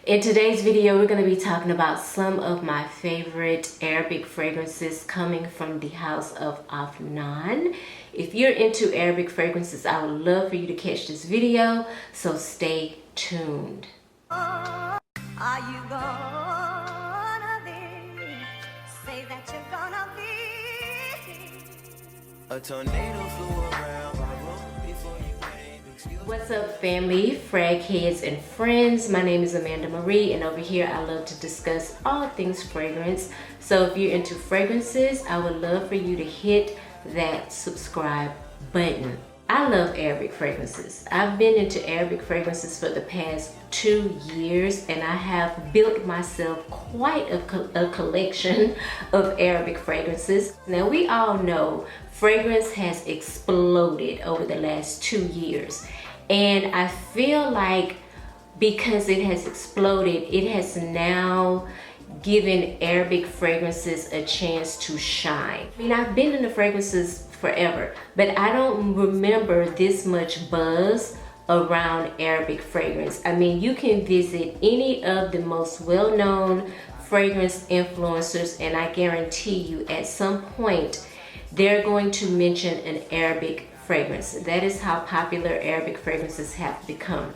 In today's video, we're going to be talking about some of my favorite Arabic fragrances coming from the house of Afnan. If you're into Arabic fragrances, I would love for you to catch this video, so stay tuned. Are you gonna be? Say that you're gonna be. A tornado flew around my room before you came. Excuse me. What's up, family, frag heads, and friends? My name is Amanda Marie, and over here I love to discuss all things fragrance. So if you're into fragrances, I would love for you to hit that subscribe button. I love Arabic fragrances. I've been into Arabic fragrances for the past 2 years, and I have built myself quite a collection of Arabic fragrances. Now, we all know fragrance has exploded over the last 2 years, and I feel like because it has exploded, it has now given Arabic fragrances a chance to shine. I mean, I've been in the fragrances forever, but I don't remember this much buzz around Arabic fragrance. I mean, you can visit any of the most well-known fragrance influencers, and I guarantee you at some point they're going to mention an Arabic fragrance. That is how popular Arabic fragrances have become.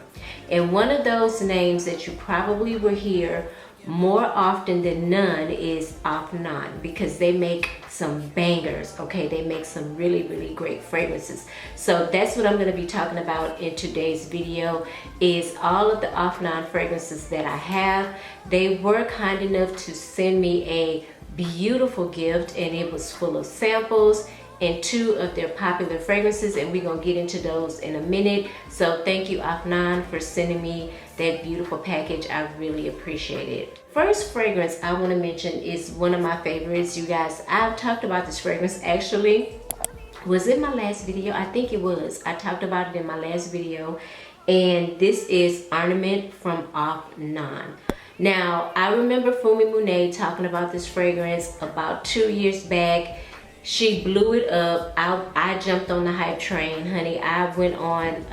And one of those names that you probably will hear more often than none is Afnan, because they make some bangers, okay? They make some really great fragrances. So that's what I'm going to be talking about in today's video, is all of the Afnan fragrances that I have. They were kind enough to send me a beautiful gift, and it was full of samples and 2 of their popular fragrances, and we're gonna get into those in a minute. So thank you, Afnan, for sending me that beautiful package. I really appreciate it. First fragrance I want to mention is one of my favorites, you guys. I've talked about this fragrance, actually was in my last video. I think it was. I talked about it in my last video, and this is Ornament from Afnan. Now, I remember Fumi Monet talking about this fragrance about 2 years back. She blew it up. I jumped on the hype train, honey. I went on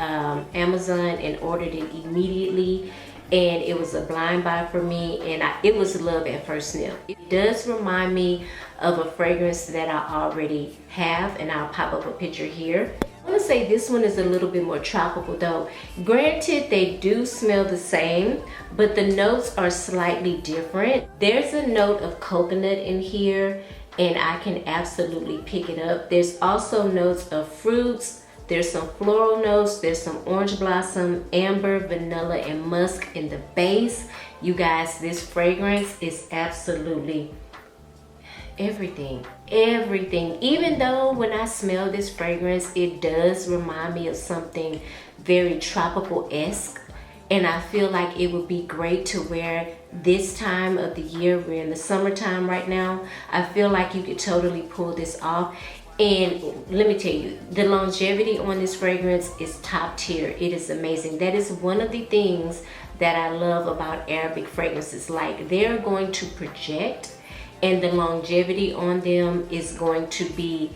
Amazon and ordered it immediately, and it was a blind buy for me, and it was love at first sniff. It does remind me of a fragrance that I already have, and I'll pop up a picture here. I want to say this one is a little bit more tropical though. Granted, they do smell the same, but the notes are slightly different. There's a note of coconut in here, and I can absolutely pick it up. There's also notes of fruits. There's some floral notes. There's some orange blossom, amber, vanilla, and musk in the base. You guys, this fragrance is absolutely everything. Even though when I smell this fragrance, it does remind me of something very tropical-esque, and I feel like it would be great to wear this time of the year. We're in the summertime right now. I feel like you could totally pull this off. And let me tell you, the longevity on this fragrance is top tier. It is amazing. That is one of the things that I love about Arabic fragrances. Like, they're going to project, and the longevity on them is going to be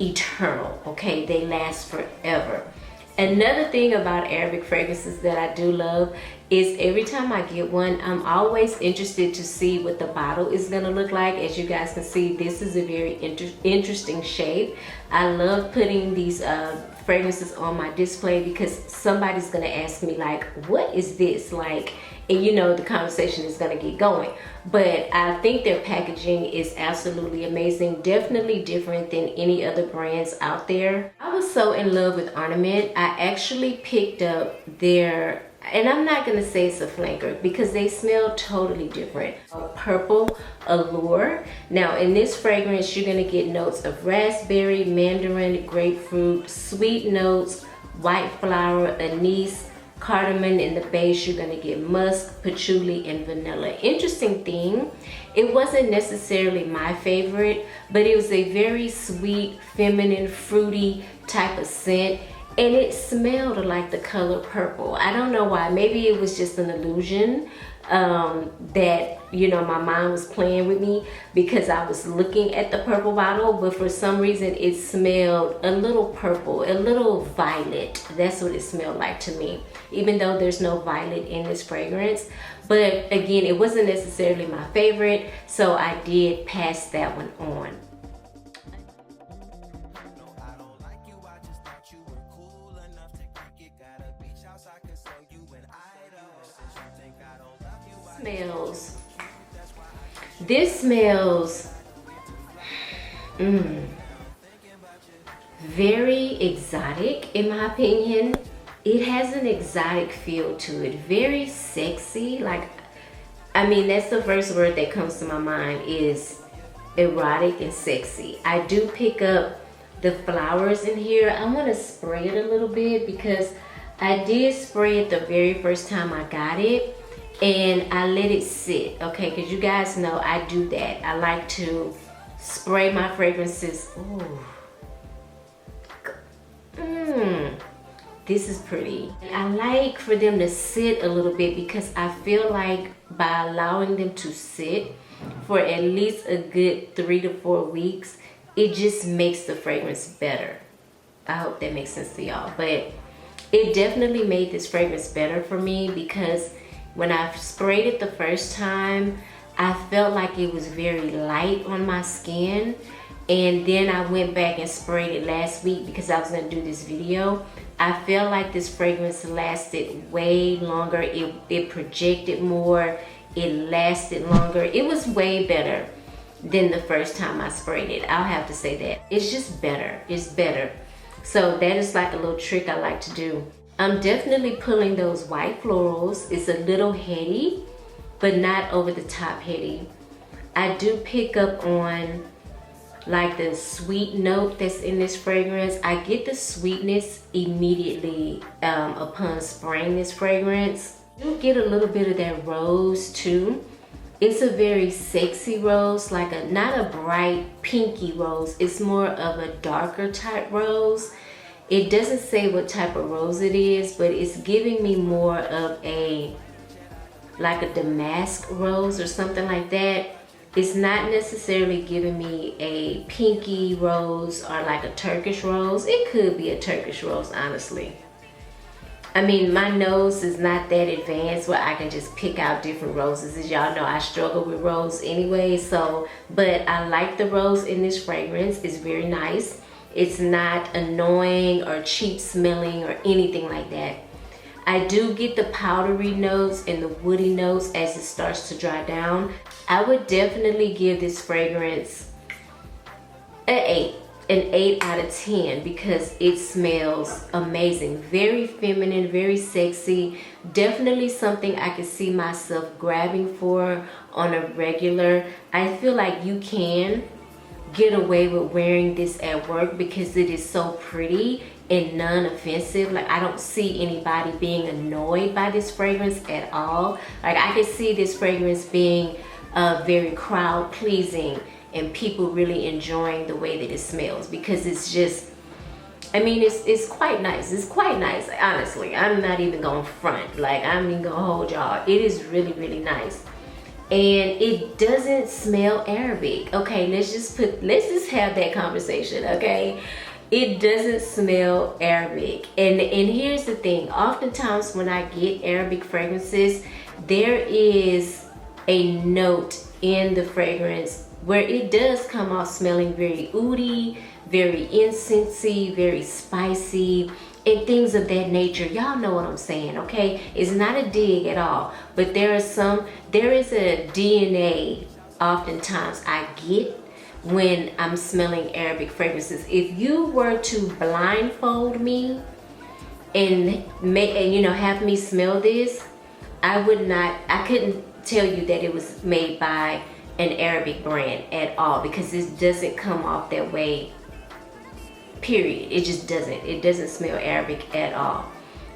eternal, okay? They last forever. Another thing about Arabic fragrances that I do love is every time I get one, I'm always interested to see what the bottle is gonna look like. As you guys can see, this is a very interesting shape. I love putting these fragrances on my display because somebody's gonna ask me like, what is this? Like, and you know, the conversation is gonna get going. But I think their packaging is absolutely amazing. Definitely different than any other brands out there. I was so in love with Ornament. I actually picked up their, and I'm not gonna say it's a flanker because they smell totally different. Purple Allure. Now in this fragrance, you're gonna get notes of raspberry, mandarin, grapefruit, sweet notes, white flower, anise, cardamom. In the base, you're gonna get musk, patchouli, and vanilla. Interesting thing, it wasn't necessarily my favorite, but it was a very sweet, feminine, fruity type of scent, and it smelled like the color purple. I don't know why. Maybe it was just an illusion that, you know, my mind was playing with me because I was looking at the purple bottle, but for some reason it smelled a little purple, a little violet. That's what it smelled like to me, even though there's no violet in this fragrance. But again, it wasn't necessarily my favorite, so I did pass that one on. Smells. This smells very exotic in my opinion. It has an exotic feel to it, very sexy. Like, I mean, that's the first word that comes to my mind is erotic and sexy. I do pick up the flowers in here. I want to spray it a little bit because I did spray it the very first time I got it, and I let it sit, okay? Because you guys know I do that. I like to spray my fragrances. Ooh. This is pretty. I like for them to sit a little bit because I feel like by allowing them to sit for at least a good 3 to 4 weeks, it just makes the fragrance better. I hope that makes sense to y'all. But it definitely made this fragrance better for me because when I sprayed it the first time, I felt like it was very light on my skin. And then I went back and sprayed it last week because I was gonna do this video. I felt like this fragrance lasted way longer. It projected more, it lasted longer. It was way better than the first time I sprayed it. I'll have to say that. It's just better, it's better. So that is like a little trick I like to do. I'm definitely pulling those white florals. It's a little heady, but not over the top heady. I do pick up on like the sweet note that's in this fragrance. I get the sweetness immediately upon spraying this fragrance. You get a little bit of that rose too. It's a very sexy rose, like a not a bright pinky rose. It's more of a darker type rose. It doesn't say what type of rose it is, but it's giving me more of a like a damask rose or something like that. It's not necessarily giving me a pinky rose or like a Turkish rose. It could be a Turkish rose, honestly. I mean, my nose is not that advanced where I can just pick out different roses. As y'all know, I struggle with rose anyway, so, but I like the rose in this fragrance. It's very nice. It's not annoying or cheap smelling or anything like that. I do get the powdery notes and the woody notes as it starts to dry down. I would definitely give this fragrance an 8 out of 10 because it smells amazing. Very feminine, very sexy. Definitely something I can see myself grabbing for on a regular. I feel like you can get away with wearing this at work because it is so pretty and non-offensive. Like, I don't see anybody being annoyed by this fragrance at all. Like, I can see this fragrance being very crowd pleasing and people really enjoying the way that it smells because it's just, I mean, it's quite nice. It's quite nice, honestly. I'm not even gonna front. Like, I'm even gonna hold y'all. It is really, really nice. And it doesn't smell Arabic. Okay, let's just have that conversation, okay? It doesn't smell Arabic. And here's the thing. Oftentimes when I get Arabic fragrances, there is a note in the fragrance where it does come off smelling very oudy, very incensey, very spicy, and things of that nature. Y'all know what I'm saying, okay? It's not a dig at all, but there is a DNA oftentimes I get when I'm smelling Arabic fragrances. If you were to blindfold me and you know, have me smell this, I couldn't tell you that it was made by an Arabic brand at all because it doesn't come off that way, period. It just doesn't. It doesn't smell Arabic at all.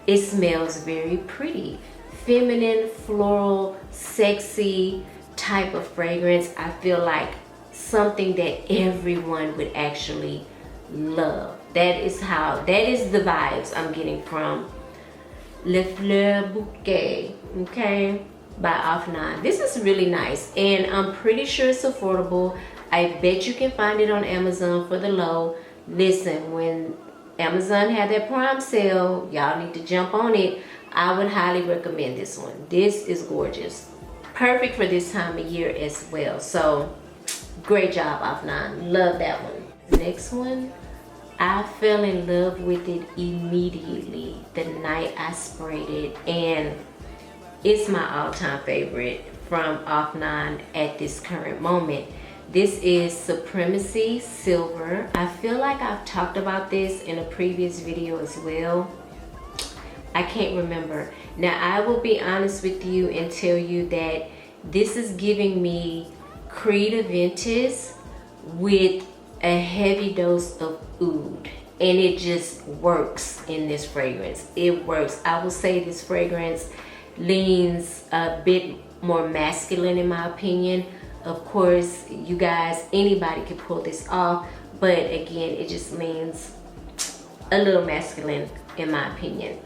It smells very pretty, feminine, floral, sexy type of fragrance. I feel like something that everyone would actually love. that is the vibes I'm getting from Le Fleur Bouquet, okay, by Afnan. This is really nice, and I'm pretty sure it's affordable. I bet you can find it on Amazon for the low. Listen, when Amazon had that Prime sale, y'all need to jump on it. I would highly recommend this one. This is gorgeous. Perfect for this time of year as well. So, great job, Afnan. Love that one. Next one, I fell in love with it immediately the night I sprayed it, and it's my all-time favorite from Afnan at this current moment. This is Supremacy Silver. I feel like I've talked about this in a previous video as well. I can't remember. Now, I will be honest with you and tell you that this is giving me Creed Aventus with a heavy dose of oud, and it just works in this fragrance. It works. I will say this fragrance leans a bit more masculine in my opinion. Of course, you guys, anybody can pull this off, but again, it just leans a little masculine in my opinion.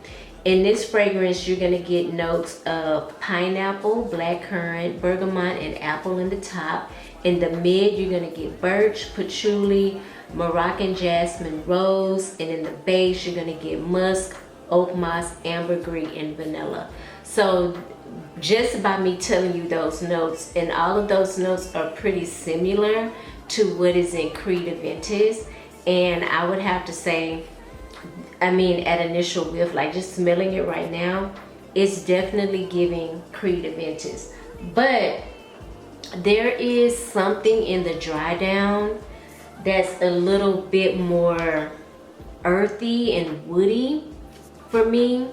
In this fragrance, you're gonna get notes of pineapple, blackcurrant, bergamot, and apple in the top. In the mid, you're gonna get birch, patchouli, Moroccan jasmine, rose, and in the base, you're gonna get musk, oak moss, ambergris, and vanilla. So just by me telling you those notes, and all of those notes are pretty similar to what is in Creed Aventus, and I would have to say, I mean, at initial whiff, like just smelling it right now, it's definitely giving Creed Aventus. But there is something in the dry down that's a little bit more earthy and woody for me.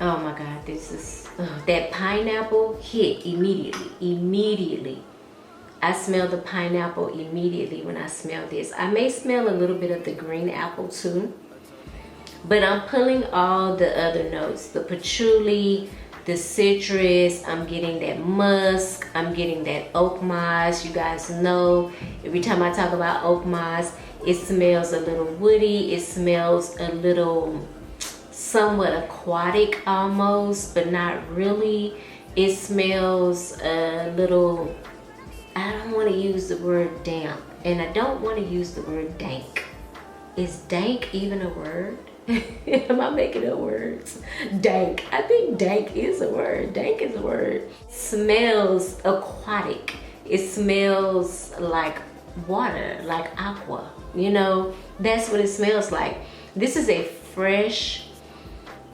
Oh my God, this is, that pineapple hit immediately. I smell the pineapple immediately when I smell this. I may smell a little bit of the green apple too, but I'm pulling all the other notes, the patchouli, the citrus, I'm getting that musk, I'm getting that oak moss. You guys know, every time I talk about oak moss, it smells a little woody, it smells a little somewhat aquatic almost, but not really. It smells a little, I don't want to use the word damp, and I don't want to use the word dank. Is dank even a word? Am I making up words? Dank. I think dank is a word. Dank is a word. Smells aquatic. It smells like water, like aqua. You know, that's what it smells like. This is a fresh,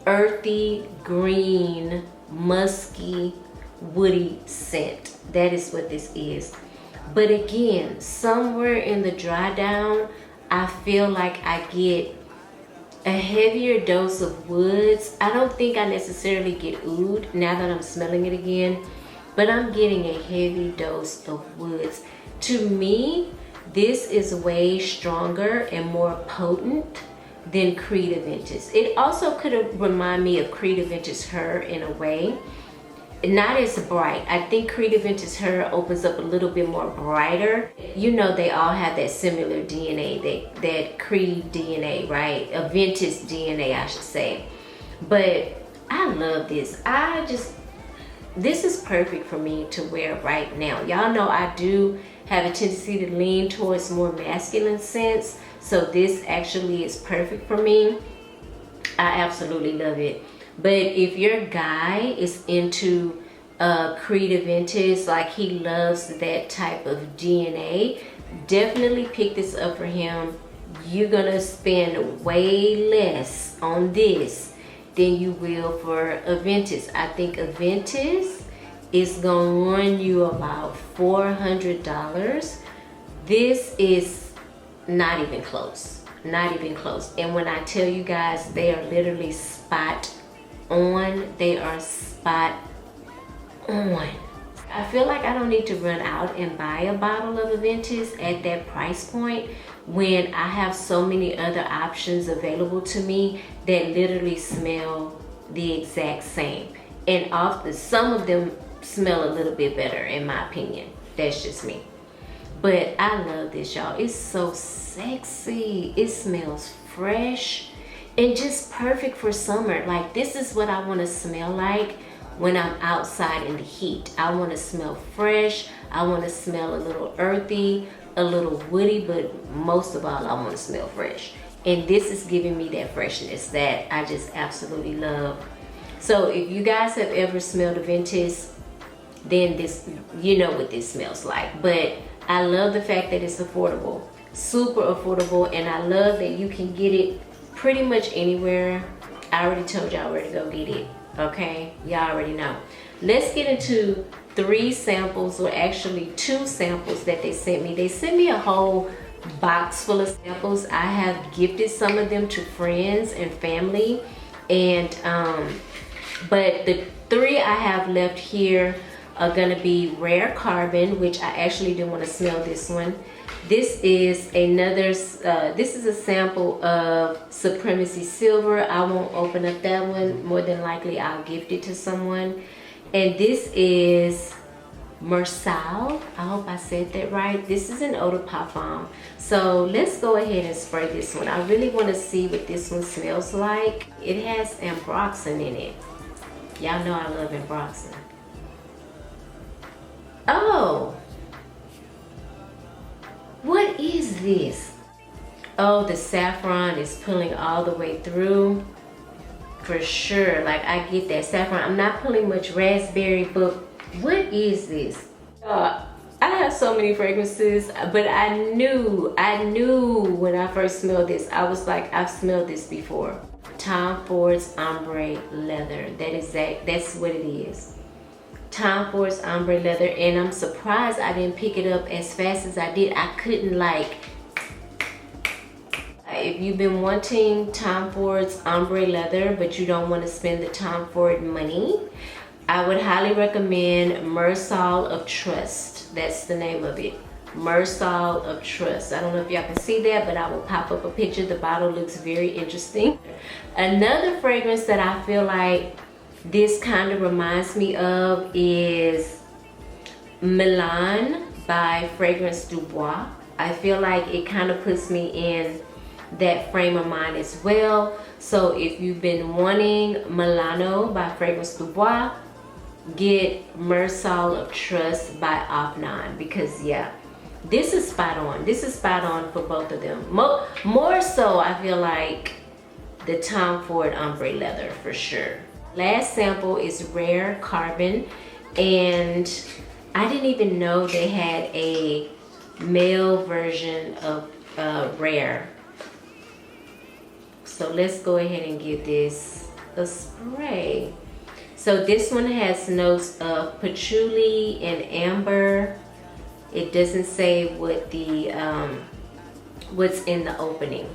earthy, green, musky, woody scent. That is what this is. But again, somewhere in the dry down, I feel like I get a heavier dose of woods. I don't think I necessarily get oud now that I'm smelling it again, but I'm getting a heavy dose of woods. To me, this is way stronger and more potent than Creed Aventus. It also could remind me of Creed Aventus Her in a way. Not as bright. I think Creed Aventus Her opens up a little bit more brighter. You know, they all have that similar DNA, that Creed DNA, right? Aventus DNA, I should say. But I love this. This is perfect for me to wear right now. Y'all know I do have a tendency to lean towards more masculine scents, so this actually is perfect for me. I absolutely love it. But if your guy is into Creed Aventus, like he loves that type of DNA, definitely pick this up for him. You're gonna spend way less on this than you will for Aventus. I think Aventus is gonna run you about $400. This is not even close. Not even close. And when I tell you guys, they are literally spot on. They are spot on. I feel like I don't need to run out and buy a bottle of Aventus at that price point when I have so many other options available to me that literally smell the exact same. And often some of them smell a little bit better in my opinion. That's just me. But I love this, y'all. It's so sexy. It smells fresh and just perfect for summer. Like, this is what I want to smell like when I'm outside in the heat. I want to smell fresh. I want to smell a little earthy, a little woody, but most of all, I want to smell fresh. And this is giving me that freshness that I just absolutely love. So if you guys have ever smelled a Ventus, then this, you know what this smells like. But I love the fact that it's affordable, super affordable, and I love that you can get it pretty much anywhere. I already told y'all where to go get it, okay? Y'all already know. Let's get into 3 samples, or actually 2 samples that they sent me. They sent me a whole box full of samples. I have gifted some of them to friends and family, and but the 3 I have left here are gonna be Rare Carbon, which I actually didn't want to smell this one. This is another, this is a sample of Supremacy Silver. I won't open up that one. More than likely I'll gift it to someone. And this is Mirsaal. I hope I said that right. This is an eau de parfum. So let's go ahead and spray this one. I really want to see what this one smells like. It has ambroxan in it. Y'all know I love ambroxan. Oh, what is this? Oh, the saffron is pulling all the way through. For sure, like I get that saffron. I'm not pulling much raspberry, but what is this? I have so many fragrances, but I knew when I first smelled this, I was like, I've smelled this before. Tom Ford's Ombre Leather. That's what it is. Tom Ford's Ombre Leather, and I'm surprised I didn't pick it up as fast as I did. I couldn't, like, if you've been wanting Tom Ford's Ombre Leather but you don't want to spend the Tom Ford money, I would highly recommend Mirsaal of Trust. That's the name of it. Mirsaal of Trust. I don't know if y'all can see that, but I will pop up a picture. The bottle looks very interesting. Another fragrance that I feel like this kind of reminds me of is Milan by Fragrance Du Bois. I feel like it kind of puts me in that frame of mind as well. So if you've been wanting Milano by Fragrance Du Bois, get Mirsaal of Trust by Afnan, because yeah, this is spot on. This is spot on for both of them. More so, I feel like the Tom Ford Ombre Leather for sure. Last sample is Rare Carbon, and I didn't even know they had a male version of Rare. So let's go ahead and give this a spray. So this one has notes of patchouli and amber. It doesn't say what the what's in the opening.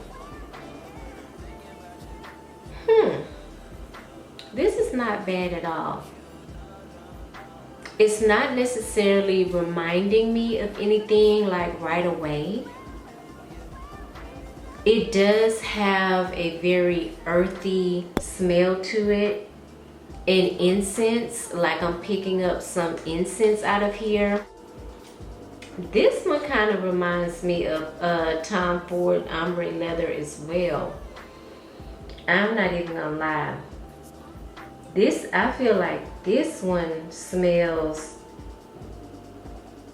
This is not bad at all. It's not necessarily reminding me of anything like right away. It does have a very earthy smell to it, and incense, like I'm picking up some incense out of here. This one kind of reminds me of Tom Ford Ombre Leather as well. I'm not even gonna lie. I feel like this one smells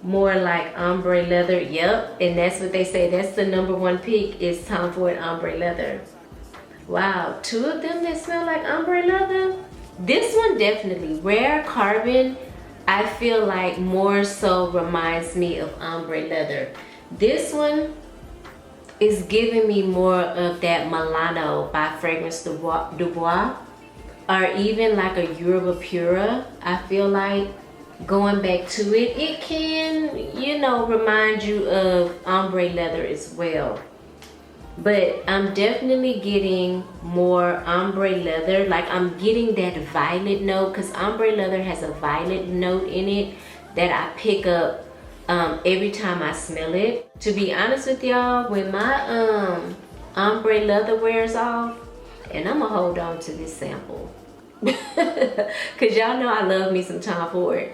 more like Ombre Leather. Yep, and that's what they say. That's the #1 pick, is Tom Ford Ombre Leather. Wow, 2 of them that smell like Ombre Leather. This one definitely, Rare Carbon, I feel like more so reminds me of Ombre Leather. This one is giving me more of that Milano by Fragrance Du Bois, or even like a Yerba Pura. I feel like going back to it, it can, you know, remind you of Ombre Leather as well. But I'm definitely getting more Ombre Leather. Like I'm getting that violet note, because Ombre Leather has a violet note in it that I pick up every time I smell it. To be honest with y'all, when my Ombre Leather wears off, and I'm gonna hold on to this sample because y'all know I love me some Tom Ford.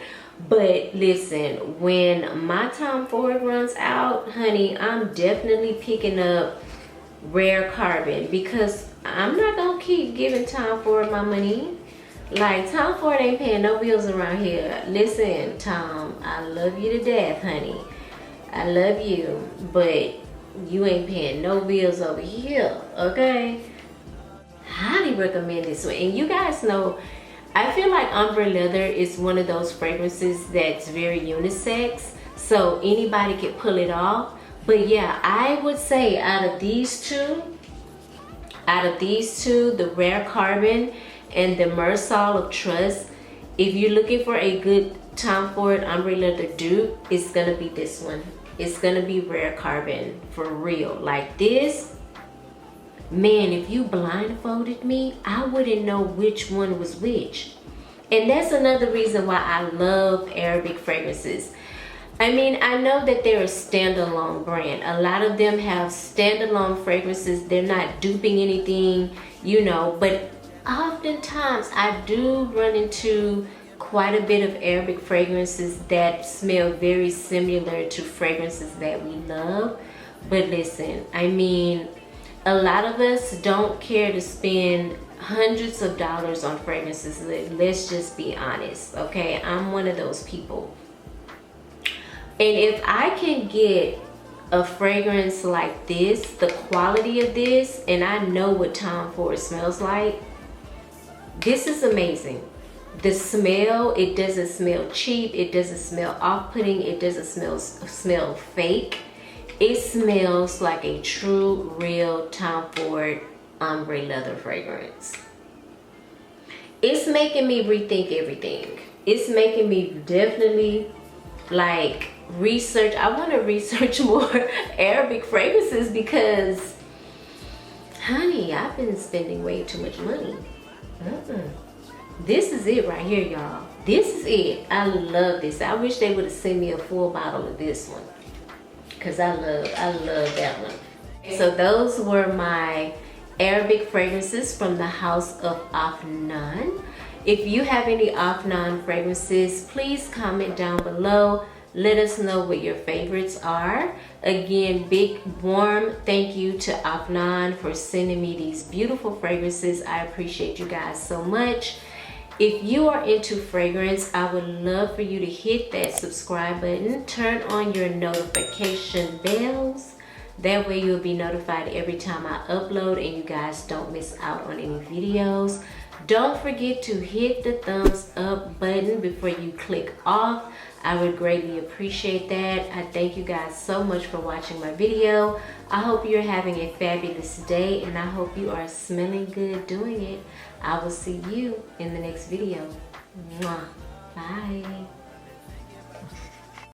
But listen, when my Tom Ford runs out, honey, I'm definitely picking up Rare Carbon, because I'm not gonna keep giving Tom Ford my money. Like, Tom Ford ain't paying no bills around here. Listen, Tom, I love you to death, honey. I love you, but you ain't paying no bills over here, okay? Highly recommend this one. And you guys know, I feel like Ombre Leather is one of those fragrances that's very unisex, so anybody can pull it off. But yeah, I would say out of these two, the Rare Carbon and the Mirsaal of Trust, if you're looking for a good Tom Ford Ombre Leather dupe, it's gonna be this one. It's gonna be Rare Carbon, for real. Like this, man, if you blindfolded me, I wouldn't know which one was which. And that's another reason why I love Arabic fragrances. I mean, I know that they're a standalone brand. A lot of them have standalone fragrances. They're not duping anything, you know, but oftentimes I do run into quite a bit of Arabic fragrances that smell very similar to fragrances that we love. But listen, I mean, a lot of us don't care to spend hundreds of dollars on fragrances. Let's just be honest, okay? I'm one of those people. And if I can get a fragrance like this, the quality of this, and I know what Tom Ford smells like, this is amazing. The smell, it doesn't smell cheap, it doesn't smell off-putting, it doesn't smell fake. It smells like a true, real Tom Ford Ombre Leather fragrance. It's making me rethink everything. It's making me definitely like research. I want to research more Arabic fragrances because, honey, I've been spending way too much money. This is it right here, y'all. This is it. I love this. I wish they would have sent me a full bottle of this one, because I love that one. So those were my Arabic fragrances from the house of Afnan. If you have any Afnan fragrances, please comment down below. Let us know what your favorites are. Again, big warm thank you to Afnan for sending me these beautiful fragrances. I appreciate you guys so much. If you are into fragrance, I would love for you to hit that subscribe button, turn on your notification bells. That way you'll be notified every time I upload and you guys don't miss out on any videos. Don't forget to hit the thumbs up button before you click off. I would greatly appreciate that. I thank you guys so much for watching my video. I hope you're having a fabulous day and I hope you are smelling good doing it. I will see you in the next video. Mwah. Bye.